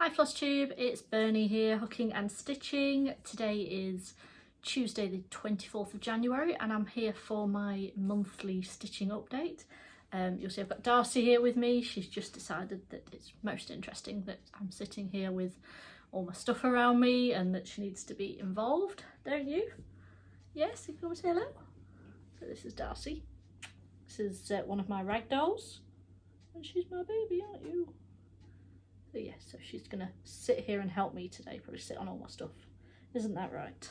Hi Flosstube, it's Bernie here, hooking and stitching. Today is Tuesday the 24th of January and I'm here for my monthly stitching update. You'll see I've got Darcy here with me. She's just decided that it's most interesting that I'm sitting here with all my stuff around me and that she needs to be involved, don't you? Yes, you can come and say hello. So this is Darcy. This is one of my rag dolls and she's my baby, aren't you? So yeah, so she's gonna sit here and help me today, probably sit on all my stuff. Isn't that right?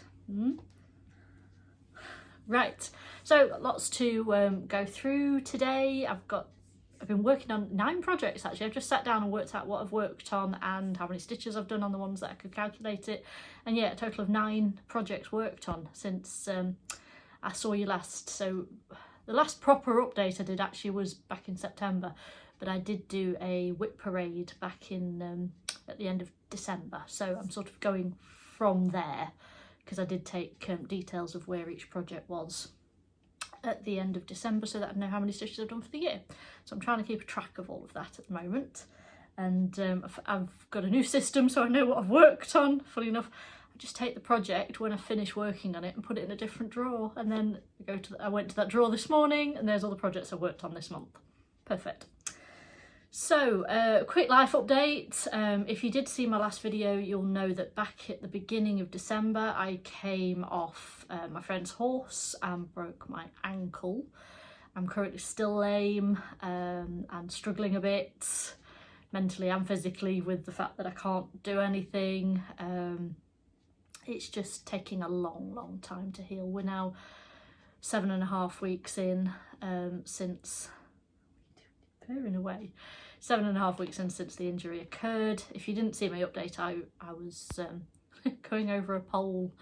Right, so lots to go through today. I've been working on 9 projects actually. I've just sat down and worked out what I've worked on and how many stitches I've done on the ones that I could calculate it. And yeah, a total of 9 projects worked on since I saw you last. So the last proper update I did actually was back in September. But I did do a whip parade back in at the end of December, so I'm sort of going from there because I did take details of where each project was at the end of December so that I know how many stitches I've done for the year. So I'm trying to keep a track of all of that at the moment, and I've got a new system so I know what I've worked on. Funny enough, I just take the project when I finish working on it and put it in a different drawer, and then I went to that drawer this morning and there's all the projects I worked on this month. Perfect. So, quick life update. If you did see my last video, you'll know that back at the beginning of December, I came off my friend's horse and broke my ankle. I'm currently still lame and struggling a bit, mentally and physically, with the fact that I can't do anything. It's just taking a long time to heal. We're now 7.5 weeks in since... in a way, 7.5 weeks in since the injury occurred. If you didn't see my update, I was going over a pole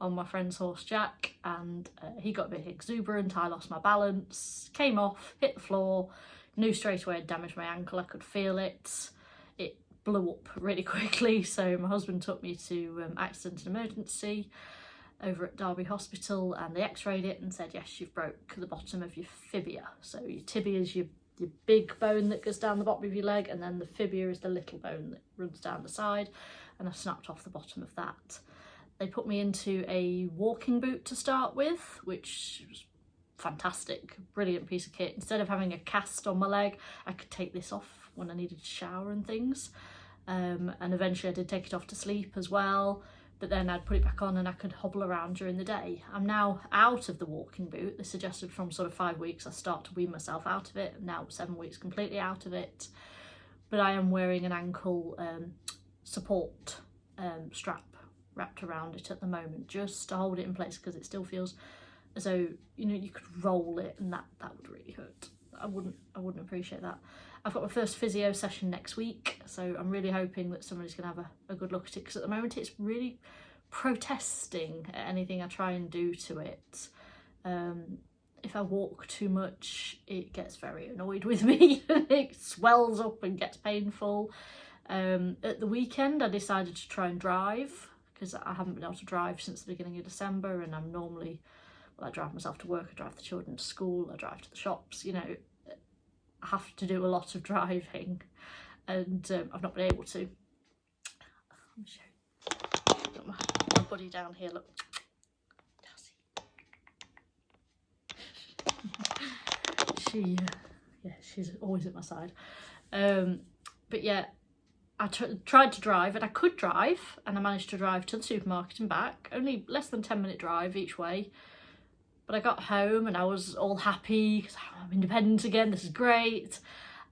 on my friend's horse Jack, and he got a bit exuberant. I lost my balance, came off, hit the floor, knew straight away I'd damaged my ankle. I could feel it. It blew up really quickly, so my husband took me to accident and emergency over at Derby Hospital, and they x-rayed it and said, yes, you've broke the bottom of your fibia. So your tibia is your big bone that goes down the bottom of your leg, and then the fibia is the little bone that runs down the side, and I snapped off the bottom of that. They put me into a walking boot to start with, which was fantastic, brilliant piece of kit. Instead of having a cast on my leg, I could take this off when I needed to shower and things, and eventually I did take it off to sleep as well. But then I'd put it back on and I could hobble around during the day. I'm now out of the walking boot. They suggested from sort of 5 weeks I start to wean myself out of it. I'm now 7 weeks completely out of it. But I am wearing an ankle support strap wrapped around it at the moment, just to hold it in place, because it still feels as though, you know, you could roll it, and that would really hurt. I wouldn't appreciate that. I've got my first physio session next week, so I'm really hoping that somebody's going to have a good look at it, because at the moment it's really protesting at anything I try and do to it. If I walk too much, it gets very annoyed with me. It swells up and gets painful. At the weekend I decided to try and drive, because I haven't been able to drive since the beginning of December, and I'm normally, well, I drive myself to work, I drive the children to school, I drive to the shops, you know. I have to do a lot of driving, and I've not been able to. Let me show you. Got my buddy down here, look. Darcy. Yeah, she's always at my side. But yeah, I tried to drive, and I could drive, and I managed to drive to the supermarket and back, only less than 10-minute drive each way. But I got home and I was all happy because I'm independent again, this is great.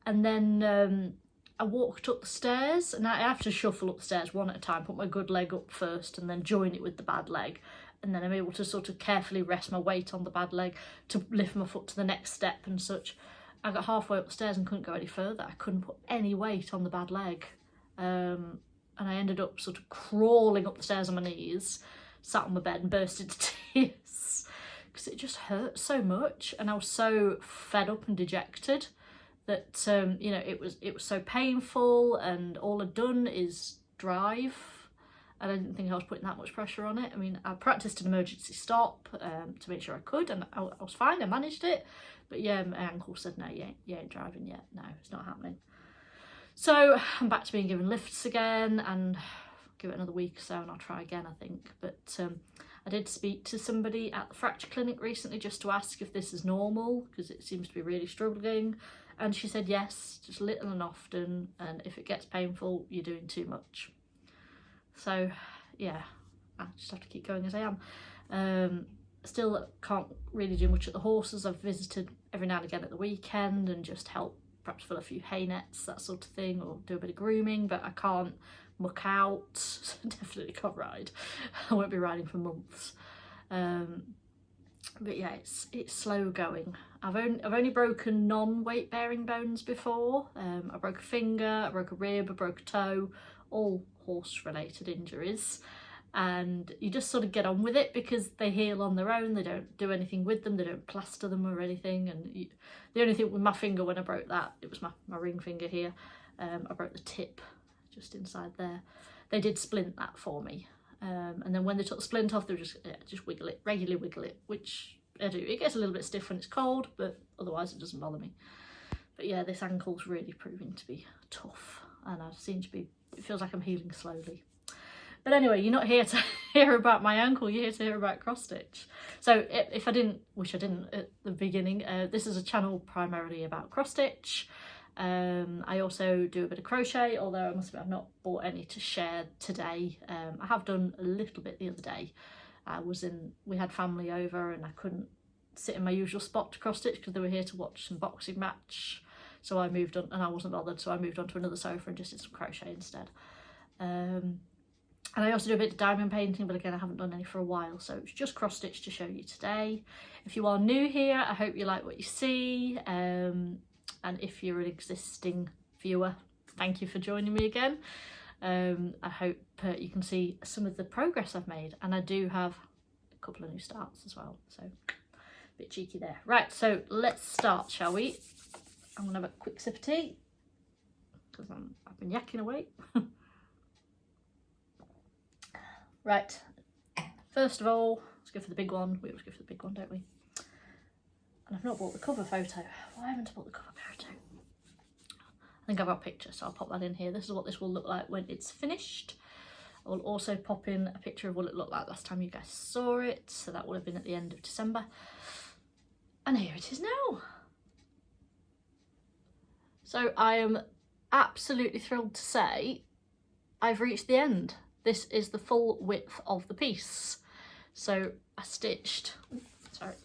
And then I walked up the stairs, and I have to shuffle up the stairs one at a time, put my good leg up first and then join it with the bad leg. And then I'm able to sort of carefully rest my weight on the bad leg to lift my foot to the next step and such. I got halfway up the stairs and couldn't go any further. I couldn't put any weight on the bad leg. And I ended up sort of crawling up the stairs on my knees, sat on the bed and burst into tears. Because it just hurt so much, and I was so fed up and dejected that you know, it was so painful, and all I'd done is drive, and I didn't think I was putting that much pressure on it. I mean, I practiced an emergency stop to make sure I could, and I was fine, I managed it. But yeah, my ankle said, no, you ain't driving yet, no, it's not happening. So I'm back to being given lifts again, and give it another week or so and I'll try again, I think. But I did speak to somebody at the fracture clinic recently just to ask if this is normal, because it seems to be really struggling, and she said yes, just little and often, and if it gets painful you're doing too much. So yeah, I just have to keep going as I am. Still can't really do much at the horses. I've visited every now and again at the weekend and just help perhaps fill a few hay nets, that sort of thing, or do a bit of grooming, but I can't muck out, so definitely can't ride. I won't be riding for months. But yeah, it's slow going. I've only broken non-weight bearing bones before. I broke a finger, I broke a rib, I broke a toe, all horse related injuries. And you just sort of get on with it because they heal on their own. They don't do anything with them, they don't plaster them or anything. And the only thing with my finger when I broke that, it was my ring finger here, I broke the tip just inside there. They did splint that for me, and then when they took the splint off, they were just wiggle it, regularly wiggle it, which I do. It gets a little bit stiff when it's cold, but otherwise it doesn't bother me. But yeah, this ankle's really proving to be tough, and I seem to be, it feels like I'm healing slowly. But anyway, you're not here to hear about my ankle, you're here to hear about cross stitch. So if I didn't, which I didn't at the beginning, this is a channel primarily about cross stitch. I also do a bit of crochet, although I must admit I've not bought any to share today. I have done a little bit the other day. We had family over and I couldn't sit in my usual spot to cross stitch because they were here to watch some boxing match. So I moved on, and I wasn't bothered, so I moved on to another sofa and just did some crochet instead. And I also do a bit of diamond painting, but again I haven't done any for a while, so it's just cross stitch to show you today. If you are new here, I hope you like what you see. And if you're an existing viewer, thank you for joining me again. I hope you can see some of the progress I've made, and I do have a couple of new starts as well, so a bit cheeky there. Right, so let's start, shall we? I'm gonna have a quick sip of tea because I've been yakking away. Right, first of all, let's go for the big one. We always go for the big one, don't we? And I've not bought the cover photo. Why haven't I bought the cover photo? I think I've got a picture, so I'll pop that in here. This is what this will look like when it's finished. I will also pop in a picture of what it looked like last time you guys saw it. So that would have been at the end of December. And here it is now. So I am absolutely thrilled to say I've reached the end. This is the full width of the piece. So I stitched, sorry,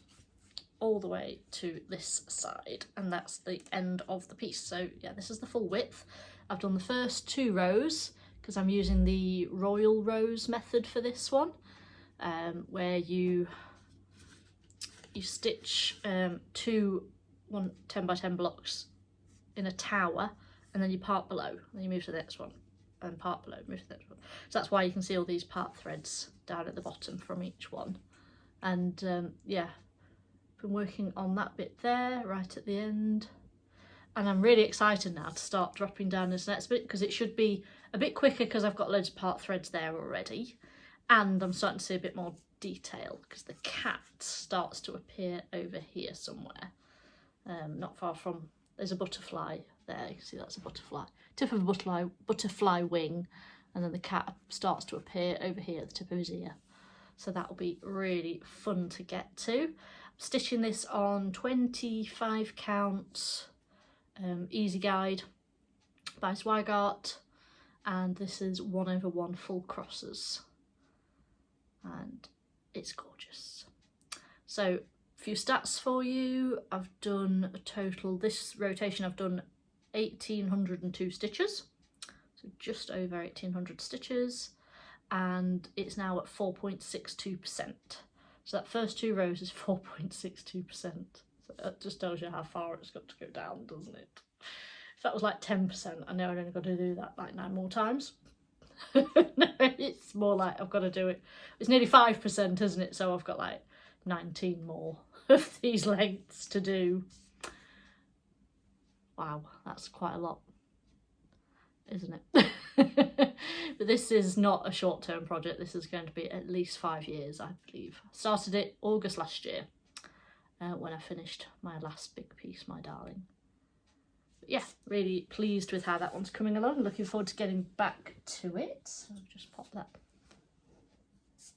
all the way to this side, and that's the end of the piece. So yeah, this is the full width. I've done the first 2 rows because I'm using the royal rows method for this one, where you stitch 2 10 by 10 blocks in a tower, and then you part below, and then you move to the next one, and part below, move to the next one. So that's why you can see all these part threads down at the bottom from each one. And yeah, been working on that bit there right at the end, and I'm really excited now to start dropping down this next bit because it should be a bit quicker because I've got loads of part threads there already, and I'm starting to see a bit more detail because the cat starts to appear over here somewhere, not far from, there's a butterfly there, you can see that's a butterfly, tip of a butterfly wing, and then the cat starts to appear over here at the tip of his ear. So that will be really fun to get to. I'm stitching this on 25 count easy guide by Zweigart, and this is 1/1 full crosses, and it's gorgeous. So a few stats for you. I've done a total, this rotation I've done 1802 stitches, so just over 1800 stitches, and it's now at 4.62%. So that first 2 rows is 4.62%. So that just tells you how far it's got to go down, doesn't it? If that was like 10%, I know I've only got to do that like 9 more times. No, it's more like I've got to do it. It's nearly 5%, isn't it? So I've got like 19 more of these lengths to do. Wow, that's quite a lot, isn't it? But this is not a short-term project. This is going to be at least 5 years, I believe. I started it August last year when I finished my last big piece, my darling. But yeah, really pleased with how that one's coming along. Looking forward to getting back to it. So I'll just pop that, let's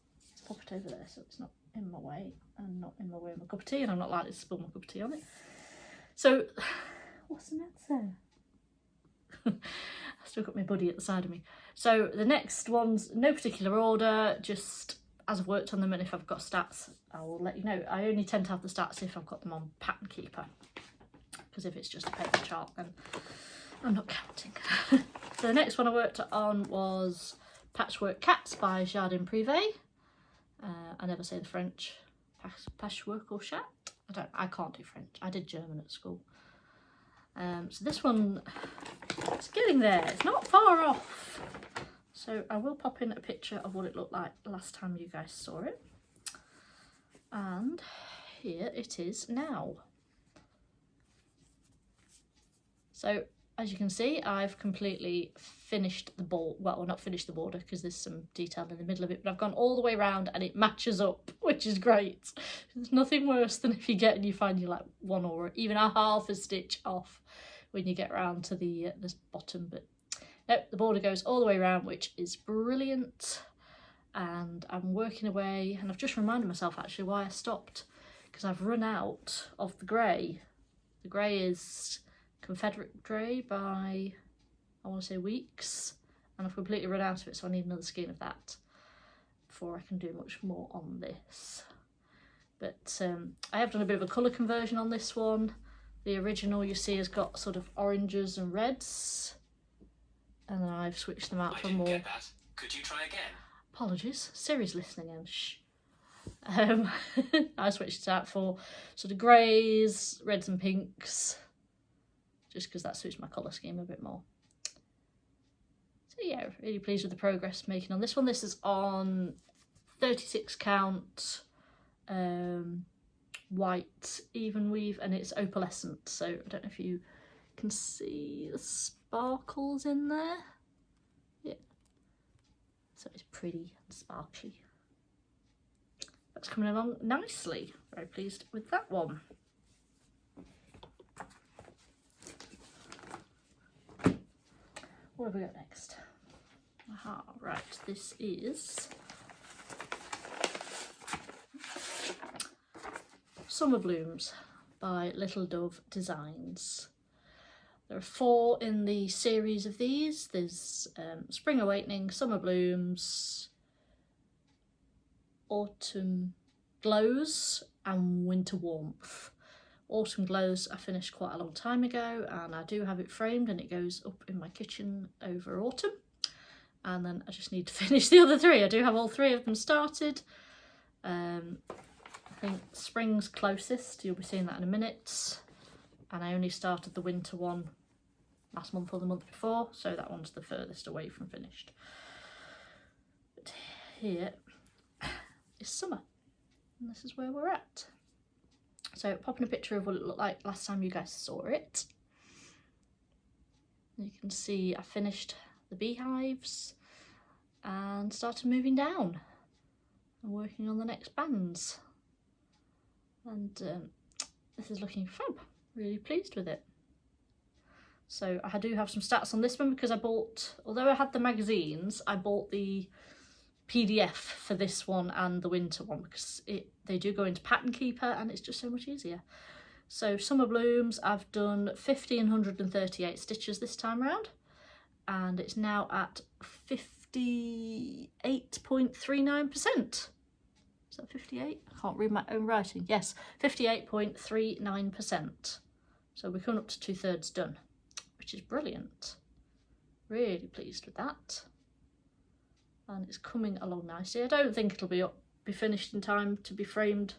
pop it over there so it's not in my way and not in my way of my cup of tea, and I'm not likely to spill my cup of tea on it. So, what's the next there? I've still got my buddy at the side of me. So the next one's no particular order, just as I've worked on them, and if I've got stats, I will let you know. I only tend to have the stats if I've got them on Pattern Keeper, because if it's just a paper chart, then I'm not counting. So the next one I worked on was Patchwork Cats by Jardin Privé. I never say the French. Patchwork or chat? I can't do French. I did German at school. So this one, it's getting there. It's not far off. So I will pop in a picture of what it looked like last time you guys saw it. And here it is now. So as you can see, I've completely finished the ball. Well, not finished the border because there's some detail in the middle of it, but I've gone all the way around and it matches up, which is great. There's nothing worse than if you get and you find you're like one or even a half a stitch off when you get around to the this bottom. But nope, the border goes all the way around, which is brilliant. And I'm working away, and I've just reminded myself actually why I stopped, because I've run out of the grey. The grey is Confederate grey by, I want to say, Weeks, and I've completely run out of it, so I need another skein of that before I can do much more on this. But I have done a bit of a colour conversion on this one. The original, you see, has got sort of oranges and reds, and then I've switched them out for more. Get that. Could you try again? Apologies, Siri's listening in. Shh. I switched it out for sort of greys, reds and pinks, just because that suits my colour scheme a bit more. So yeah, really pleased with the progress making on this one. This is on 36 count white even weave, and it's opalescent, so I don't know if you can see the sparkles in there. Yeah, so it's pretty and sparkly. That's coming along nicely. Very pleased with that one. What have we got next? Aha, right, this is Summer Blooms by Little Dove Designs. There are 4 in the series of these. There's Spring Awakening, Summer Blooms, Autumn Glows and Winter Warmth. Autumn Glows I finished quite a long time ago, and I do have it framed and it goes up in my kitchen over autumn. And then I just need to finish the other 3. I do have all 3 of them started. I think Spring's closest, you'll be seeing that in a minute. And I only started the winter one last month or the month before, so that one's the furthest away from finished. But here is summer, and this is where we're at. So popping a picture of what it looked like last time you guys saw it. You can see I finished the beehives and started moving down and working on the next bands. And this is looking fab, really pleased with it. So I do have some stats on this one because I bought, although I had the magazines, I bought the PDF for this one and the winter one because they do go into Pattern Keeper and it's just so much easier. So Summer Blooms, I've done 1,538 stitches this time round, and it's now at 58.39%. Is that 58? I can't read my own writing. Yes, 58.39%. So we're coming up to 2/3 done, which is brilliant. Really pleased with that. And it's coming along nicely. I don't think it'll be finished in time to be framed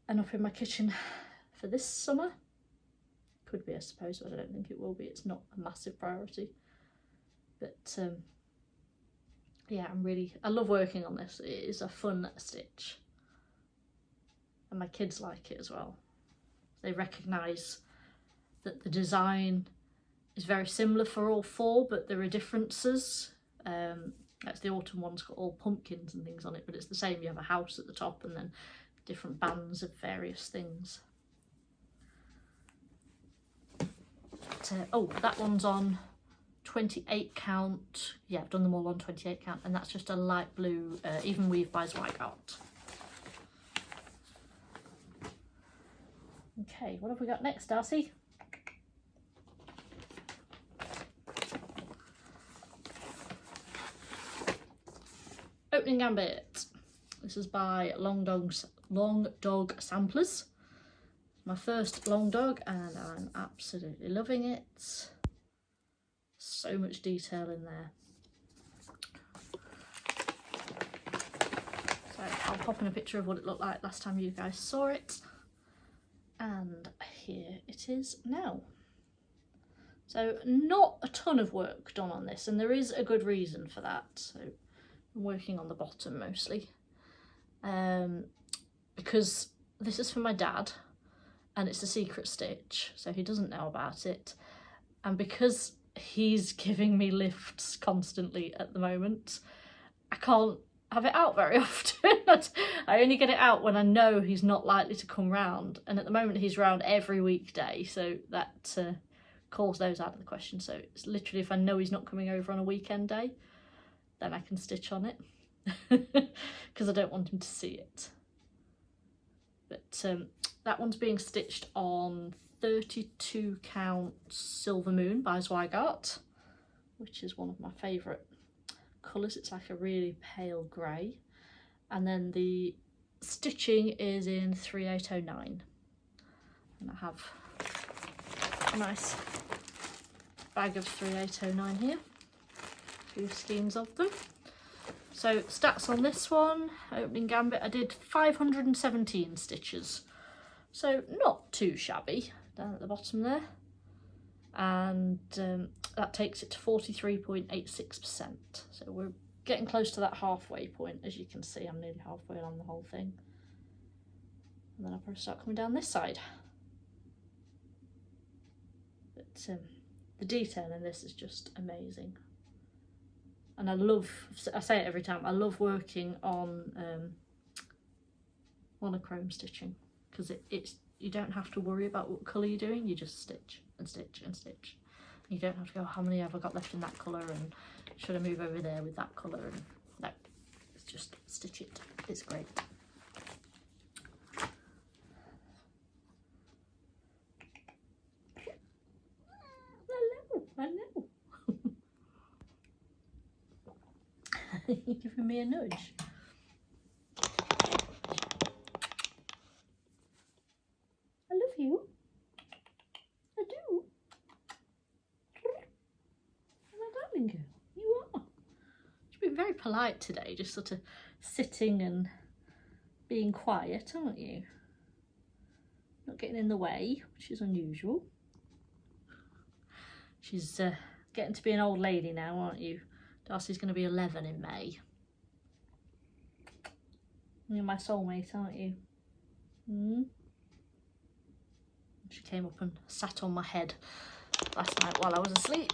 and up in my kitchen for this summer. Could be, I suppose, but I don't think it will be. It's not a massive priority. But yeah, I love working on this. It is a fun stitch. And my kids like it as well. They recognise that the design is very similar for all 4, but there are differences. That's the autumn one's got all pumpkins and things on it, but it's the same. You have a house at the top and then different bands of various things. oh, that one's on 28 count. Yeah, I've done them all on 28 count, and that's just a light blue even weave by Zweigart. Okay, what have we got next, Darcy? Opening Gambit. This is by Long Dog Samplers. My first long dog, and I'm absolutely loving it. So much detail in there. So I'll pop in a picture of what it looked like last time you guys saw it. And here it is now. So not a ton of work done on this, and there is a good reason for that. So I'm working on the bottom mostly. Because this is for my dad, and it's a secret stitch, so he doesn't know about it. And because he's giving me lifts constantly at the moment, I can't have it out very often. I only get it out when I know he's not likely to come round, and at the moment he's round every weekday, so that calls those out of the question. So it's literally if I know he's not coming over on a weekend day, then I can stitch on it, because I don't want him to see it. But that one's being stitched on 32 count Silver Moon by Zweigart, which is one of my favourite colours. It's like a really pale grey, and then the stitching is in 3809, and I have a nice bag of 3809 here, a few skeins of them. So stats on this one, Opening Gambit, I did 517 stitches, so not too shabby down at the bottom there, and that takes it to 43.86%. So we're getting close to that halfway point. As you can see, I'm nearly halfway along the whole thing, and then I'll probably start coming down this side. But the detail in this is just amazing. And I say it every time, I love working on monochrome stitching, because you don't have to worry about what colour you're doing, you just stitch and stitch and stitch. You don't have to go, how many have I got left in that colour, and should I move over there with that colour, and no, it's just stitch it, it's great. Hello. You're giving me a nudge. I love you. I do. My darling girl, you are. You've been very polite today, just sort of sitting and being quiet, aren't you? Not getting in the way, which is unusual. She's getting to be an old lady now, aren't you? Darcy's going to be 11 in May. You're my soulmate, aren't you? She came up and sat on my head last night while I was asleep,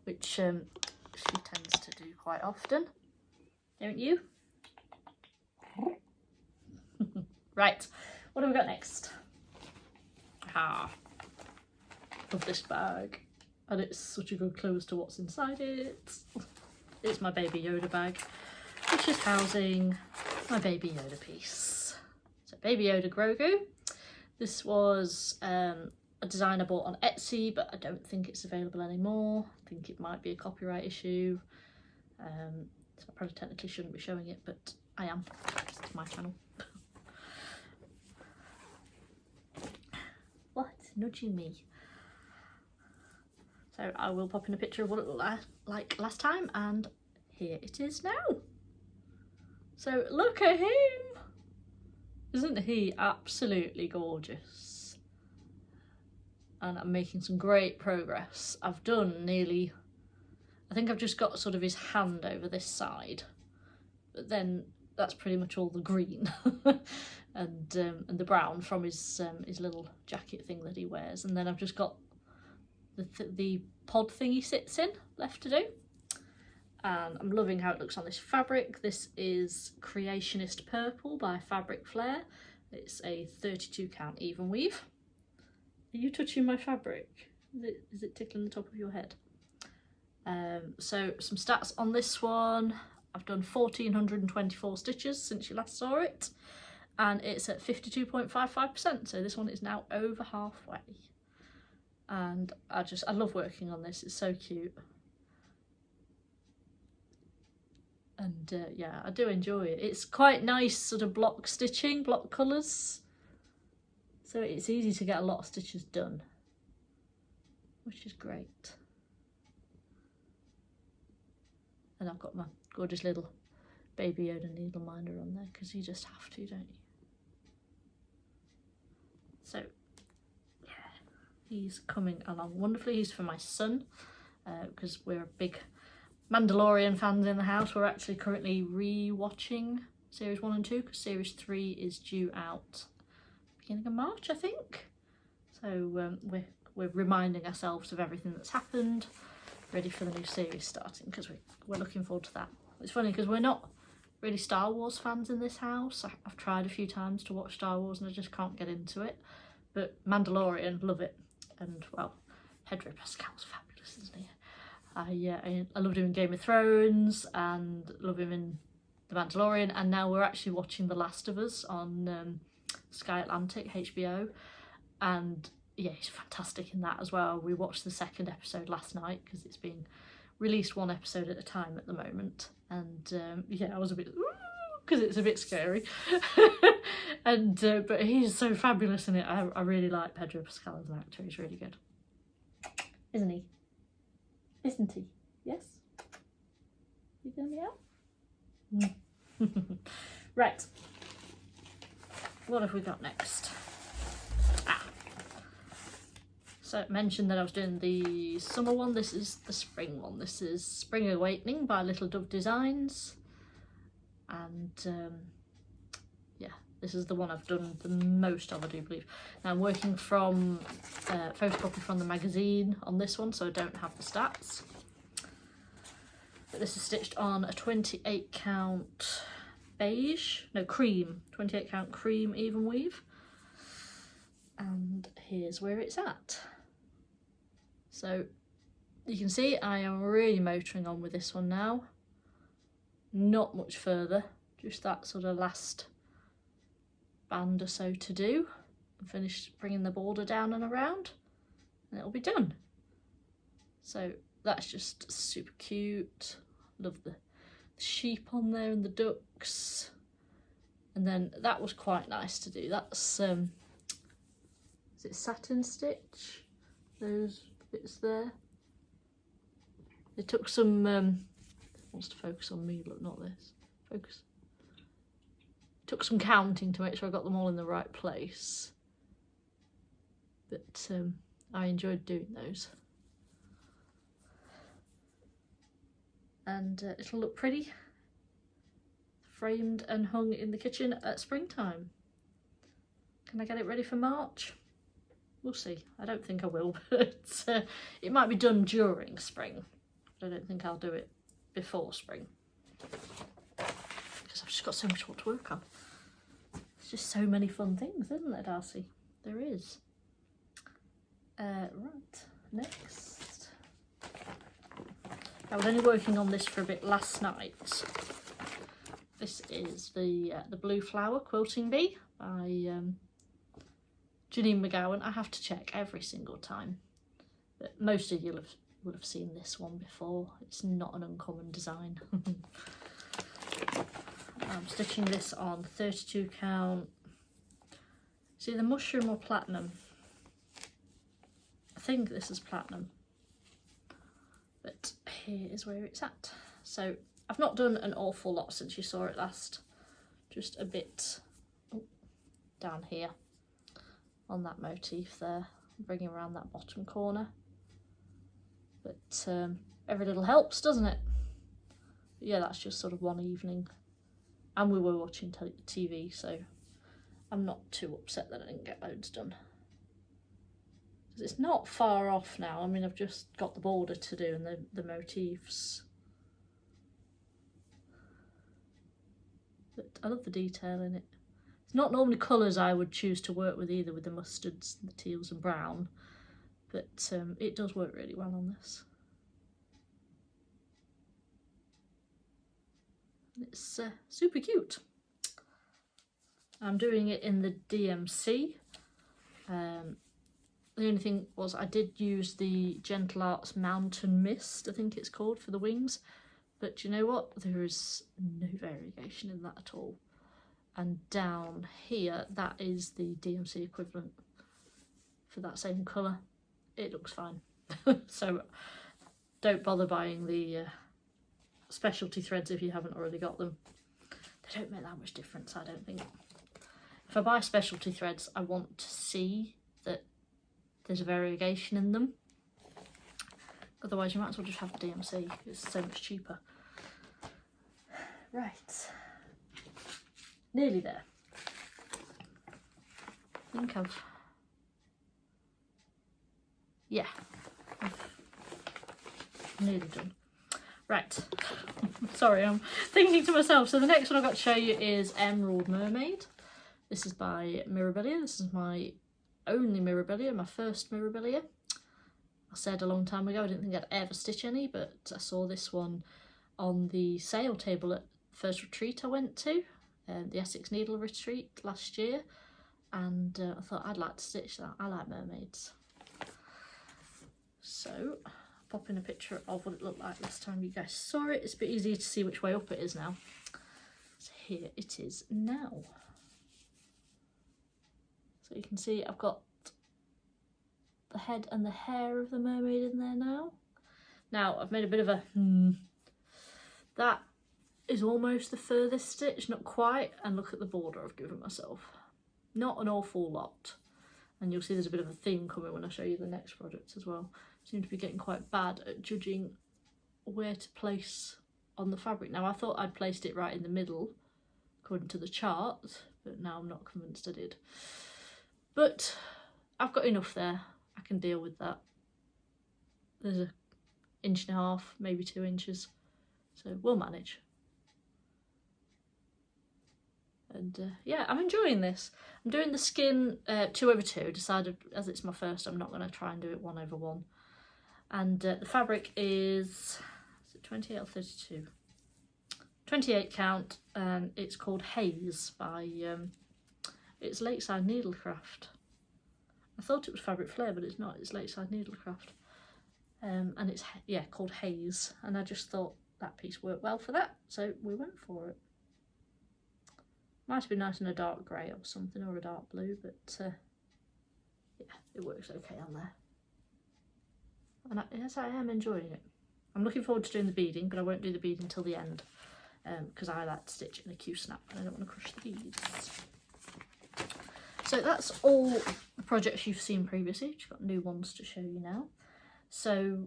which she tends to do quite often, don't you? Right, what have we got next? Love this bag. And it's such a good clue as to what's inside it. It's my Baby Yoda bag, which is housing my Baby Yoda piece. So Baby Yoda Grogu. This was a design I bought on Etsy, but I don't think it's available anymore. I think it might be a copyright issue. So I probably technically shouldn't be showing it, but I am. It's my channel. What? Nudging me. So I will pop in a picture of what it looked like last time, and here it is now. So look at him! Isn't he absolutely gorgeous? And I'm making some great progress. I've done nearly, I think I've just got sort of his hand over this side, but then that's pretty much all the green and the brown from his little jacket thing that he wears, and then I've just got the pod thing he sits in left to do. And I'm loving how it looks on this fabric. This is Creationist Purple by Fabric Flair. It's a 32 count even weave. Are you touching my fabric? Is it tickling the top of your head? So some stats on this one. I've done 1,424 stitches since you last saw it, and it's at 52.55%. So this one is now over halfway. And I love working on this. It's so cute. And yeah, I do enjoy it. It's quite nice sort of block stitching, block colours. So it's easy to get a lot of stitches done, which is great. And I've got my gorgeous little Baby Yoda needle minder on there because you just have to, don't you? So yeah, he's coming along wonderfully. He's for my son because we're a big Mandalorian fans in the house. We're actually currently re-watching series 1 and 2 because series 3 is due out beginning of March, I think. So we're reminding ourselves of everything that's happened, ready for the new series starting because we're looking forward to that. It's funny because we're not really Star Wars fans in this house. I've tried a few times to watch Star Wars and I just can't get into it. But Mandalorian, love it. And well, Pedro Pascal's fabulous, isn't he? I love doing Game of Thrones and love him in The Mandalorian, and now we're actually watching The Last of Us on Sky Atlantic, HBO, and yeah, he's fantastic in that as well. We watched the second episode last night because it's being released one episode at a time at the moment, and yeah, I was a bit because it's a bit scary, and but he's so fabulous in it. I really like Pedro Pascal as an actor. He's really good, isn't he? Isn't he? Yes? You gonna be out? Right. What have we got next? So I mentioned that I was doing the summer one. This is the spring one. This is Spring Awakening by Little Dove Designs. And yeah, this is the one I've done the most of, I do believe. Now I'm working from photocopy from the magazine on this one, so I don't have the stats. But this is stitched on a 28 count cream 28 count cream even weave, and here's where it's at. So you can see I am really motoring on with this one now. Not much further, just that sort of last band or so to do and finish bringing the border down and around, and it'll be done. So that's just super cute. Love the sheep on there and the ducks, and then that was quite nice to do. That's is it satin stitch, those bits there. They took some wants to focus on me, look, not this, focus. Took some counting to make sure I got them all in the right place, but I enjoyed doing those. And it'll look pretty framed and hung in the kitchen at springtime. Can I get it ready for March? We'll see. I don't think I will, but it might be done during spring, but I don't think I'll do it before spring because I've just got so much more to work on. It's just so many fun things, isn't there, Darcy? There is. Right, next. I was only working on this for a bit last night. This is the Blue Flower Quilting Bee by Janine McGowan. I have to check every single time, but most of you would have seen this one before. It's not an uncommon design. I'm stitching this on 32 count. See, the mushroom or platinum? I think this is platinum. But here is where it's at. So I've not done an awful lot since you saw it last, just a bit down here on that motif there, bringing around that bottom corner. But every little helps, doesn't it? But yeah, that's just sort of one evening, and we were watching TV, so I'm not too upset that I didn't get loads done. It's not far off now. I mean, I've just got the border to do and the motifs. But I love the detail in it. It's not normally colours I would choose to work with either, with the mustards, the teals and brown. but it does work really well on this. It's super cute. I'm doing it in the DMC. The only thing was I did use the Gentle Arts Mountain Mist, I think it's called, for the wings. But you know what? There is no variation in that at all. And down here, that is the DMC equivalent for that same colour. It looks fine. So don't bother buying the specialty threads if you haven't already got them. They don't make that much difference, I don't think. If I buy specialty threads, I want to see that there's a variegation in them. Otherwise you might as well just have the DMC, it's so much cheaper. Right, nearly there. I think I've nearly done. Right, sorry, I'm thinking to myself. So the next one I've got to show you is Emerald Mermaid. This is by Mirabilia. This is my only Mirabilia, my first Mirabilia. I said a long time ago I didn't think I'd ever stitch any, but I saw this one on the sale table at the first retreat I went to, the Essex Needle Retreat last year, and I thought I'd like to stitch that. I like mermaids. So I'll pop in a picture of what it looked like last time you guys saw it. It's a bit easier to see which way up it is now. So here it is now. So you can see I've got the head and the hair of the mermaid in there now. Now I've made a bit of a that is almost the furthest stitch, not quite, and look at the border I've given myself. Not an awful lot. And you'll see there's a bit of a theme coming when I show you the next project as well. I seem to be getting quite bad at judging where to place on the fabric. Now I thought I'd placed it right in the middle according to the chart, but now I'm not convinced I did. But I've got enough there, I can deal with that. There's an inch and a half, maybe 2 inches, so we'll manage. And yeah, I'm enjoying this. I'm doing the skin 2/2, decided as it's my first I'm not going to try and do it 1/1. And the fabric is it 28 or 32? 28 count, and it's called Haze by it's Lakeside Needlecraft. I thought it was Fabric Flare, but it's not, it's Lakeside Needlecraft. And it's, yeah, called Haze. And I just thought that piece worked well for that, so we went for it. Might have been nice in a dark grey or something, or a dark blue, but yeah, it works okay on there. And yes, I am enjoying it. I'm looking forward to doing the beading, but I won't do the beading until the end, because I like to stitch in a Q-snap and I don't want to crush the beads. So that's all the projects you've seen previously. You've got new ones to show you now. So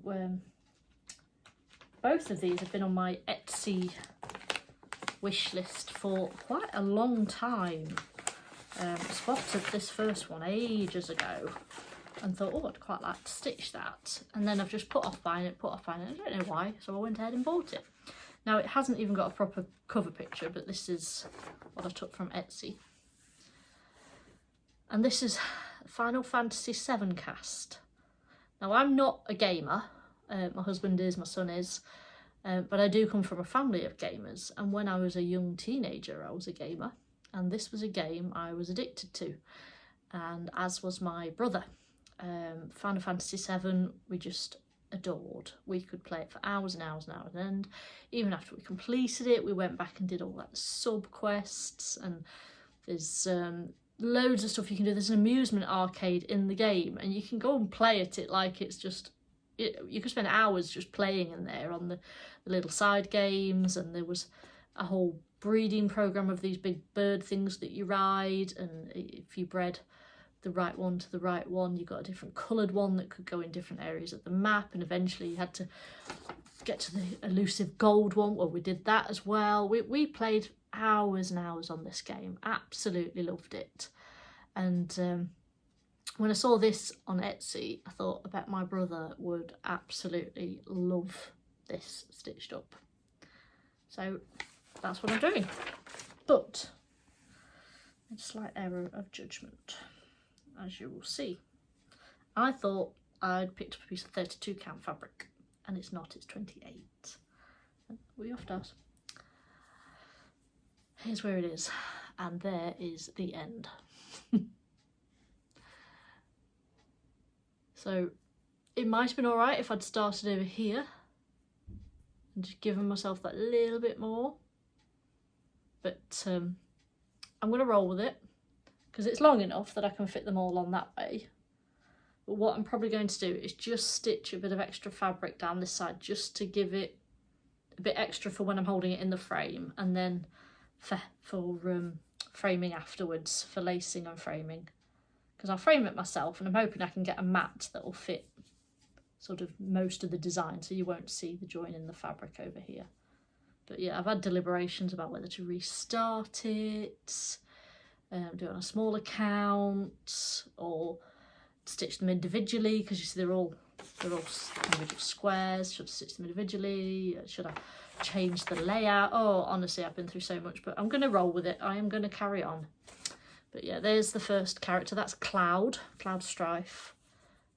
both of these have been on my Etsy wish list for quite a long time. Spotted this first one ages ago and thought, oh, I'd quite like to stitch that. And then I've just put off buying it, I don't know why, so I went ahead and bought it. Now it hasn't even got a proper cover picture, but this is what I took from Etsy. And this is Final Fantasy VII cast. Now I'm not a gamer, my husband is, my son is, but I do come from a family of gamers, and when I was a young teenager I was a gamer, and this was a game I was addicted to, and as was my brother. Final Fantasy VII we just adored. We could play it for hours and hours and hours, and even after we completed it we went back and did all that sub quests, and there's loads of stuff you can do. There's an amusement arcade in the game and you can go and play at it like it's just, you could spend hours just playing in there on the little side games, and there was a whole breeding program of these big bird things that you ride, and if you bred the right one to the right one you got a different coloured one that could go in different areas of the map, and eventually you had to get to the elusive gold one. Well, we did that as well. We played hours and hours on this game, absolutely loved it. And when I saw this on Etsy I thought, I bet my brother would absolutely love this stitched up. So that's what I'm doing. But a slight error of judgment, as you will see. I thought I'd picked up a piece of 32 count fabric, and it's not, it's 28. We off, Dad? Here's where it is, and there is the end. So it might have been alright if I'd started over here and just given myself that little bit more, but I'm going to roll with it because it's long enough that I can fit them all on that way. But what I'm probably going to do is just stitch a bit of extra fabric down this side just to give it a bit extra for when I'm holding it in the frame, and then for framing afterwards, for lacing and framing, because I'll frame it myself and I'm hoping I can get a mat that will fit sort of most of the design so you won't see the join in the fabric over here. But yeah, I've had deliberations about whether to restart it, do it on a smaller count, or stitch them individually, because you see they're all individual squares. Should I stitch them individually? Should I change the layout? Oh, honestly, I've been through so much, but I'm going to roll with it. I am going to carry on. But yeah, there's the first character. That's Cloud Strife,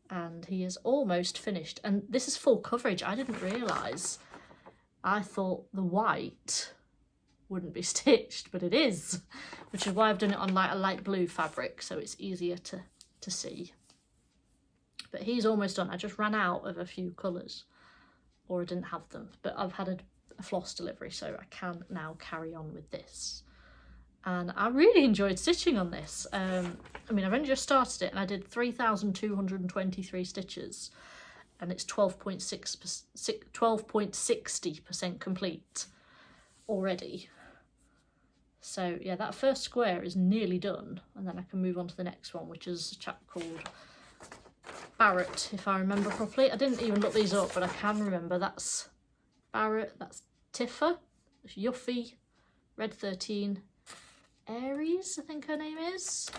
and he is almost finished. And this is full coverage. I didn't realise. I thought the white wouldn't be stitched, but it is, which is why I've done it on like a light blue fabric, so it's easier to see. But he's almost done. I just ran out of a few colours, or I didn't have them, but I've had a floss delivery, so I can now carry on with this. And I really enjoyed stitching on this. I mean, I've only just started it, and I did 3,223 stitches, and it's 12.60% complete already. So yeah, that first square is nearly done, and then I can move on to the next one, which is a chap called Barrett, if I remember properly. I didn't even look these up, but I can remember. That's Barrett, that's Tiffa, that's Yuffie, Red 13, Aries, I think her name is,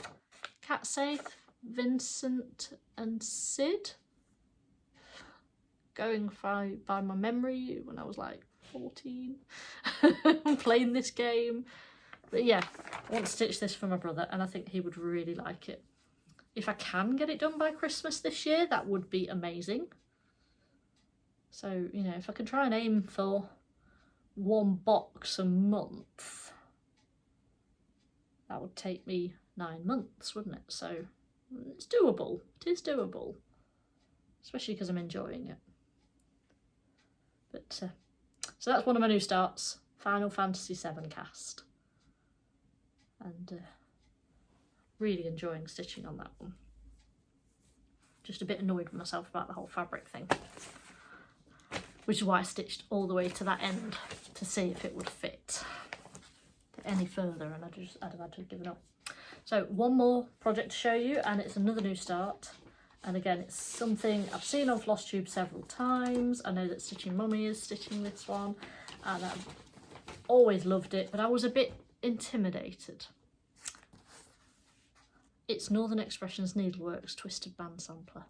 Catsafe, Vincent and Sid. Going by my memory when I was like 14 playing this game. But yeah, I want to stitch this for my brother, and I think he would really like it. If I can get it done by Christmas this year, that would be amazing. So, you know, if I can try and aim for one box a month, that would take me 9 months, wouldn't it? So it's doable. It is doable, especially because I'm enjoying it. But so that's one of my new starts, Final Fantasy VII cast, and really enjoying stitching on that one. Just a bit annoyed with myself about the whole fabric thing, which is why I stitched all the way to that end to see if it would fit any further, and I'd have had to give it up. So one more project to show you, and it's another new start. And again, it's something I've seen on Flosstube several times. I know that Stitching Mummy is stitching this one, and I've always loved it, but I was a bit intimidated. It's Northern Expressions Needleworks Twisted Band Sampler.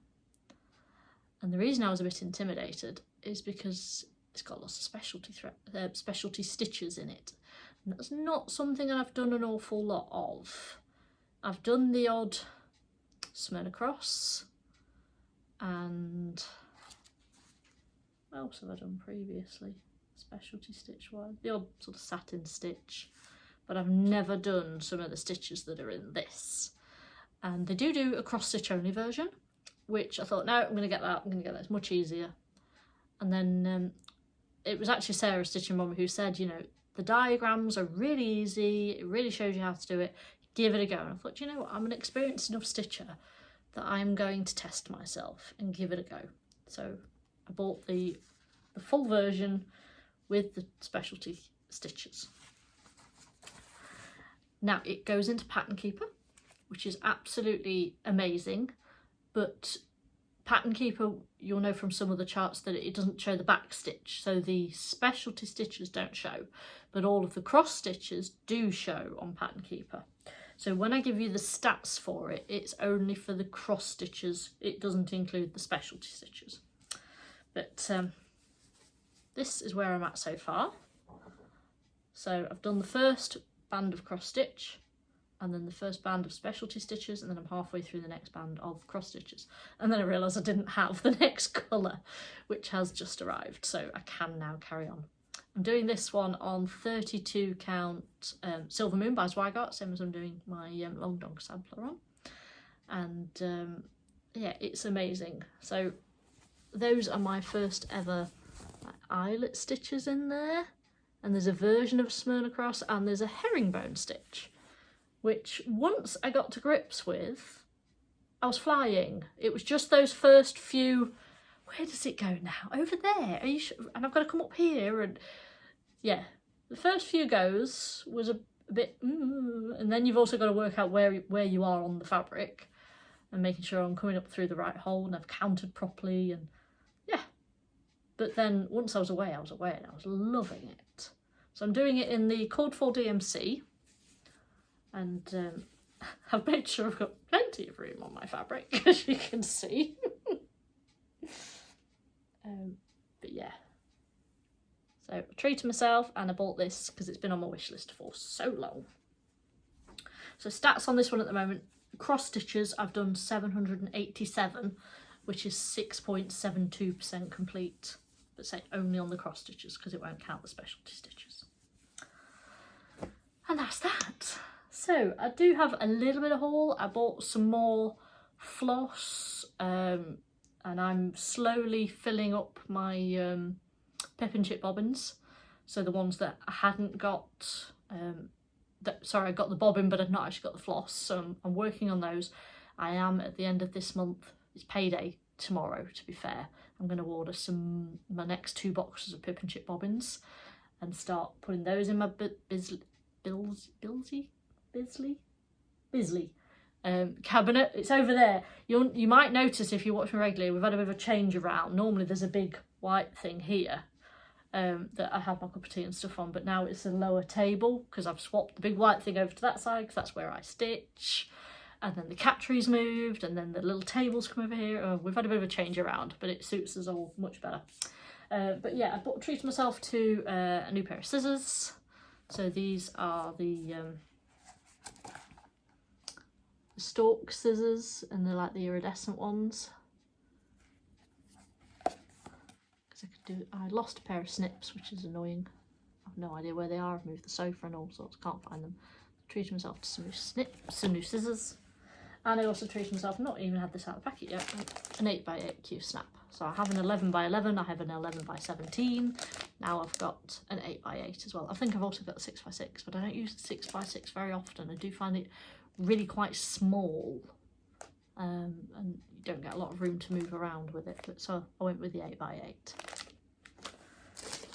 And the reason I was a bit intimidated is because it's got lots of specialty stitches in it. And that's not something I've done an awful lot of. I've done the odd Smyrna Cross, and what else have I done previously specialty stitch wise? The odd sort of satin stitch, but I've never done some of the stitches that are in this. And they do a cross stitch only version, which I thought, no, I'm going to get that. I'm going to get that. It's much easier. And then it was actually Sarah Stitching Mummy who said, you know, the diagrams are really easy. It really shows you how to do it. Give it a go. And I thought, you know what, I'm an experienced enough stitcher that I'm going to test myself and give it a go. So I bought the full version with the specialty stitches. Now it goes into Pattern Keeper, which is absolutely amazing, but Pattern Keeper, you'll know from some of the charts that it doesn't show the back stitch, so the specialty stitches don't show, but all of the cross stitches do show on Pattern Keeper. So when I give you the stats for it, it's only for the cross stitches. It doesn't include the specialty stitches. But this is where I'm at so far. So I've done the first band of cross stitch, and then the first band of specialty stitches, and then I'm halfway through the next band of cross stitches. And then I realised I didn't have the next colour, which has just arrived, so I can now carry on. I'm doing this one on 32 count Silver Moon by Zweigart, same as I'm doing my Long Dong sampler on. And yeah, it's amazing. So those are my first ever eyelet stitches in there, and there's a version of Smyrna cross, and there's a herringbone stitch, which once I got to grips with, I was flying. It was just those first few, where does it go now? Over there, are you sure? And I've got to come up here, and yeah, the first few goes was a bit, and then you've also got to work out where you are on the fabric, and making sure I'm coming up through the right hole and I've counted properly, and yeah. But then once I was away and I was loving it. So I'm doing it in the Cord 4 DMC, and I've made sure I've got plenty of room on my fabric, as you can see. But yeah. So I treated myself, and I bought this because it's been on my wish list for so long. So stats on this one at the moment. Cross stitches, I've done 787, which is 6.72% complete. But say only on the cross stitches, because it won't count the specialty stitches. And that's that. So I do have a little bit of haul. I bought some more floss, and I'm slowly filling up my pip and chip bobbins. So the ones that I hadn't got, sorry, I got the bobbin, but I've not actually got the floss. So I'm working on those. I am at the end of this month. It's payday tomorrow, to be fair. I'm going to order my next 2 boxes of pip and chip bobbins and start putting those in my Bisley cabinet. It's over there. You might notice if you watch me regularly, we've had a bit of a change around. Normally there's a big white thing here that I have my cup of tea and stuff on, but now it's a lower table because I've swapped the big white thing over to that side because that's where I stitch. And then the cat tree's moved, and then the little tables come over here. Oh, we've had a bit of a change around, but it suits us all much better. But yeah, I treated myself to a new pair of scissors. So these are the stalk scissors, and they're like the iridescent ones. Because I lost a pair of snips, which is annoying. I've no idea where they are. I've moved the sofa and all sorts, can't find them. Treated myself to some new snips, some new scissors. And I also treated myself, not even had this out of the packet yet, an 8x8 Q snap. So I have an 11x11, I have an 11x17. Now I've got an 8x8 as well. I think I've also got a 6x6, but I don't use the 6x6 very often. I do find it really quite small, and you don't get a lot of room to move around with it. But so I went with the 8x8.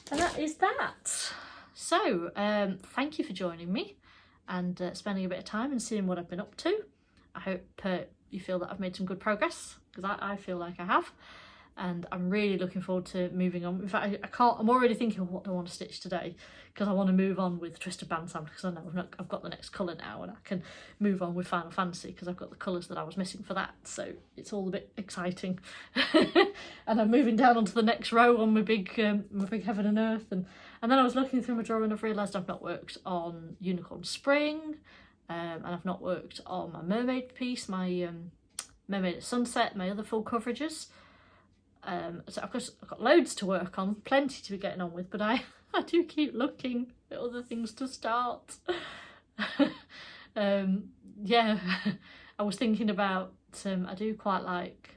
And that is that. So thank you for joining me and spending a bit of time and seeing what I've been up to. I hope you feel that I've made some good progress, because I feel like I have, and I'm really looking forward to moving on. In fact, I'm already thinking of what I want to stitch today, because I want to move on with Twisted Band Sampler, because I know I've got the next colour now, and I can move on with Final Fantasy because I've got the colours that I was missing for that. So it's all a bit exciting. And I'm moving down onto the next row on my big Heaven and Earth, and then I was looking through my drawer and I've realised I've not worked on Unicorn Spring. And I've not worked on my mermaid piece, my Mermaid at Sunset, my other full coverages. So of course I've got loads to work on, plenty to be getting on with, but I do keep looking at other things to start. Yeah, I was thinking about, I do quite like,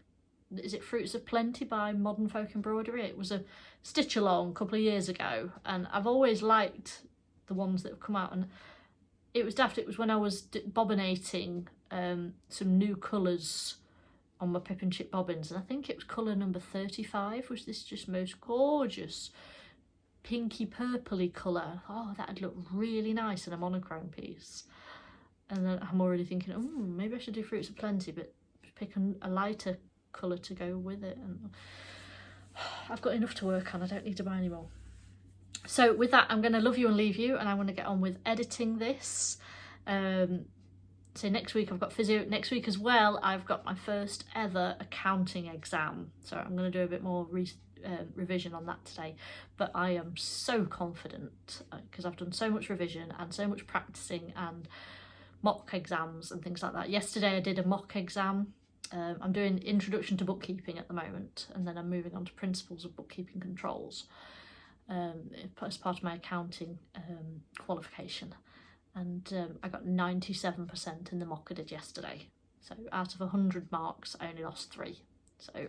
is it Fruits of Plenty by Modern Folk Embroidery? It was a stitch along a couple of years ago, and I've always liked the ones that have come out, and it was daft. It was when I was bobbinating some new colours on my pip and chip bobbins, and I think it was colour number 35, was this just most gorgeous pinky purpley colour. Oh, that'd look really nice in a monochrome piece. And then I'm already thinking, oh, maybe I should do Fruits of Plenty, but pick a lighter colour to go with it. And I've got enough to work on, I don't need to buy any more. So with that, I'm going to love you and leave you, and I'm going to get on with editing this. So next week I've got physio. Next week as well, I've got my first ever accounting exam. So I'm going to do a bit more revision on that today. But I am so confident because I've done so much revision and so much practicing, and mock exams and things like that. Yesterday I did a mock exam. I'm doing Introduction to Bookkeeping at the moment, and then I'm moving on to Principles of Bookkeeping Controls as part of my accounting qualification. And I got 97% in the mock I did yesterday. So out of 100 marks, I only lost 3. So,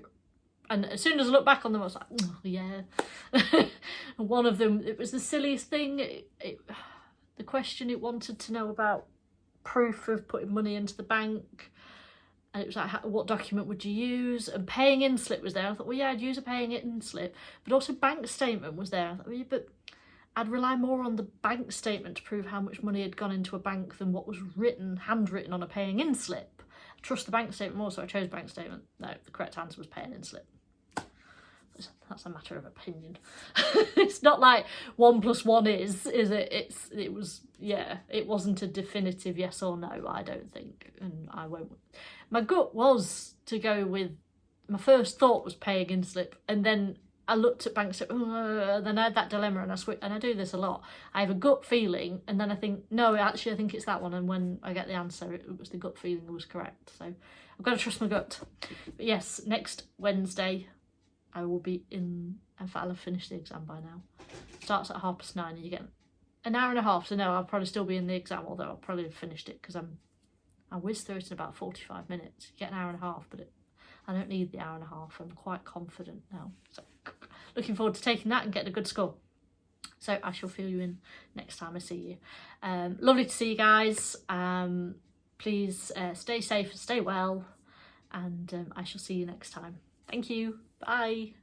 and as soon as I look back on them, I was like, oh, yeah. One of them, it was the silliest thing. The question it wanted to know about proof of putting money into the bank. And it was like, what document would you use? And paying in slip was there. I thought, well, yeah, I'd use a paying in slip. But also bank statement was there. I thought, well, yeah, but I'd rely more on the bank statement to prove how much money had gone into a bank than what was written, handwritten on a paying in slip. I trust the bank statement more, so I chose bank statement. No, the correct answer was paying in slip. That's a matter of opinion. It's not like 1 + 1 is it? It was, yeah, it wasn't a definitive yes or no, I don't think, and I won't. My gut was to go with, my first thought was paying in slip, and then I looked at bank slip, then I had that dilemma, and I do this a lot. I have a gut feeling, and then I think, no, actually I think it's that one, and when I get the answer, it was the gut feeling that was correct. So I've got to trust my gut. But yes, next Wednesday I will be in, in fact I'll have finished the exam by now. Starts at 9:30 and you get an hour and a half, so no, I'll probably still be in the exam, although I'll probably have finished it because I whiz through it in about 45 minutes. You get an hour and a half, but I don't need the hour and a half. I'm quite confident now. So looking forward to taking that and getting a good score. So I shall fill you in next time I see you. Lovely to see you guys. Please stay safe and stay well, and I shall see you next time. Thank you. Bye.